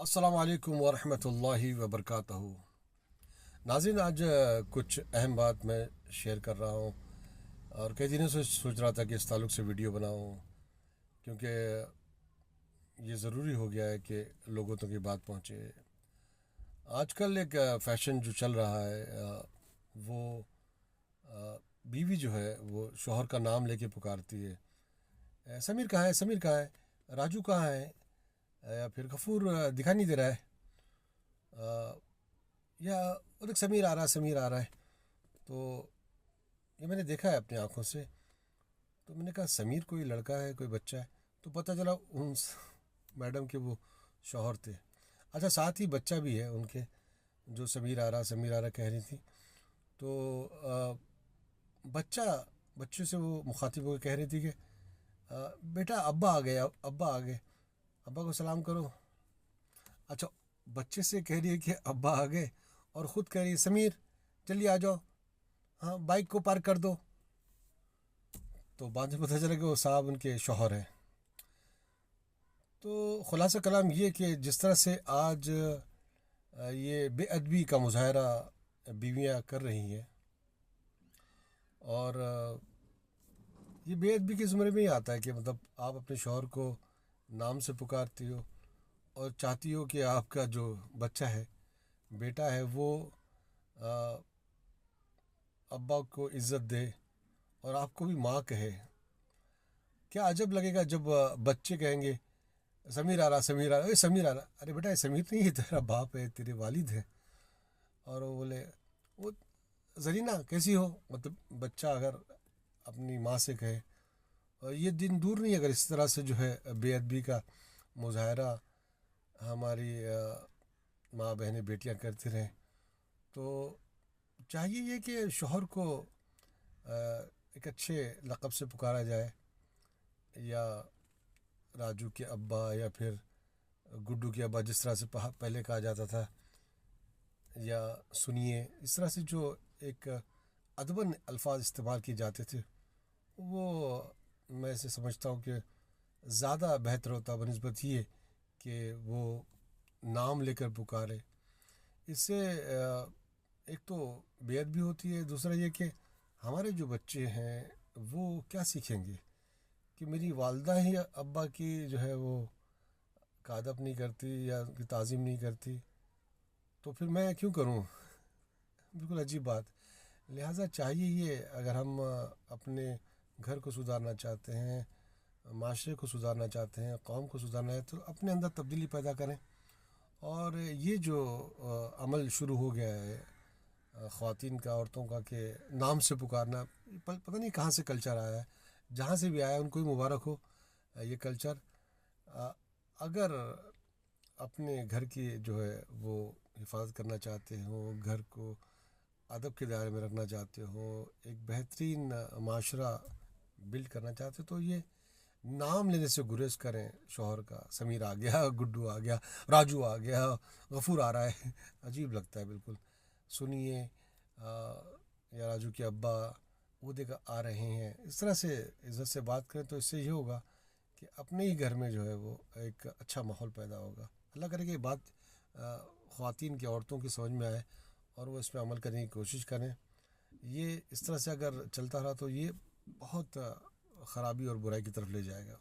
अस्सलाम वालेकुम वरहमतुल्लाहि वबरकातुहू। नाज़रीन, आज कुछ अहम बात मैं शेयर कर रहा हूँ और कई दिनों से सोच रहा था कि इस ताल्लुक़ से वीडियो बनाऊँ, क्योंकि ये ज़रूरी हो गया है कि लोगों तक ये बात पहुँचे। आजकल एक फ़ैशन जो चल रहा है, वो बीवी जो है वो शौहर का नाम लेके पुकारती है। समीर कहाँ है, समीर कहाँ है, राजू कहाँ है, या फिर गफूर दिखाई नहीं दे रहा है, या वो देख समीर आ रहा है, समीर आ रहा है। तो ये मैंने देखा है अपनी आंखों से। तो मैंने कहा समीर कोई लड़का है, कोई बच्चा है? तो पता चला उन मैडम के वो शौहर थे। अच्छा, साथ ही बच्चा भी है उनके, जो समीर आ रहा, समीर आ रहा कह रही थी। तो बच्चा बच्चे से वो मुखातिब होकर कह रही थी कि बेटा अब्बा आ गए, अब्बा आ गए, अब्बा को सलाम करो। अच्छा, बच्चे से कह रही है कि अब्बा आ गए और ख़ुद कह रही है समीर चलिए आ जाओ, हाँ बाइक को पार्क कर दो। तो बाद में पता चला कि वो साहब उनके शौहर हैं। तो ख़ुलासा कलाम ये कि जिस तरह से आज ये बेअदबी का मुजाहरा बीवियाँ कर रही हैं, और ये बेअदबी के ज़ुमरे में ही आता है कि मतलब आप अपने शौहर को नाम से पुकारती हो और चाहती हो कि आपका जो बच्चा है, बेटा है, वो अब्बा को इज़्ज़त दे और आपको भी माँ कहे। क्या अजब लगेगा जब बच्चे कहेंगे समीर आ रहा, समीर आ रहा, समीर आ रहा। अरे बेटा, ये समीर नहीं है, तेरा बाप है, तेरे वालिद है। और वो बोले वो जरीना कैसी हो, मतलब बच्चा अगर अपनी माँ से कहे। और ये दिन दूर नहीं अगर इस तरह से जो है बेअदबी का मुजाहरा हमारी माँ बहनें बेटियाँ करती रहें। तो चाहिए ये कि शौहर को एक अच्छे लक़ब से पुकारा जाए, या राजू के अब्बा, या फिर गुड्डू के अब्बा जिस तरह से पहले कहा जाता था, या सुनिए, इस तरह से जो एक अदबन अल्फाज इस्तेमाल किए जाते थे, वो मैं ऐसे समझता हूँ कि ज़्यादा बेहतर होता बनिस्बत ये कि वो नाम लेकर पुकारे। इससे एक तो बेअदबी होती है, दूसरा ये कि हमारे जो बच्चे हैं वो क्या सीखेंगे कि मेरी वालदा ही अब्बा की जो है वो का अदब नहीं करती या उनकी ताज़ीम नहीं करती, तो फिर मैं क्यों करूं? बिल्कुल अजीब बात। लिहाजा चाहिए ये, अगर हम अपने घर को सुधारना चाहते हैं, माशरे को सुधारना चाहते हैं, कौम को सुधारना है, तो अपने अंदर तब्दीली पैदा करें। और ये जो अमल शुरू हो गया है ख़वातीन का, औरतों का, कि नाम से पुकारना, पता नहीं कहाँ से कल्चर आया है। जहाँ से भी आया उनको ही मुबारक हो ये कल्चर। अगर अपने घर की जो है वो हिफाजत करना चाहते हो, घर को अदब के दायरे में रखना चाहते हो, एक बेहतरीन माशरा बिल्ड करना चाहते हो, तो ये नाम लेने से गुरेज करें शौहर का। समीर आ गया, गुड्डू आ गया, राजू आ गया, गफूर आ रहा है, अजीब लगता है बिल्कुल। सुनिए या राजू के अब्बा वो देखा आ रहे हैं, इस तरह से इज़्ज़त से बात करें तो इससे ये होगा कि अपने ही घर में जो है वो एक अच्छा माहौल पैदा होगा। अल्लाह करे कि ये बात ख़वातीन की, औरतों की समझ में आए और वो इस पर अमल करने की कोशिश करें। ये इस तरह से अगर चलता रहा तो ये बहुत ख़राबी और बुराई की तरफ ले जाएगा।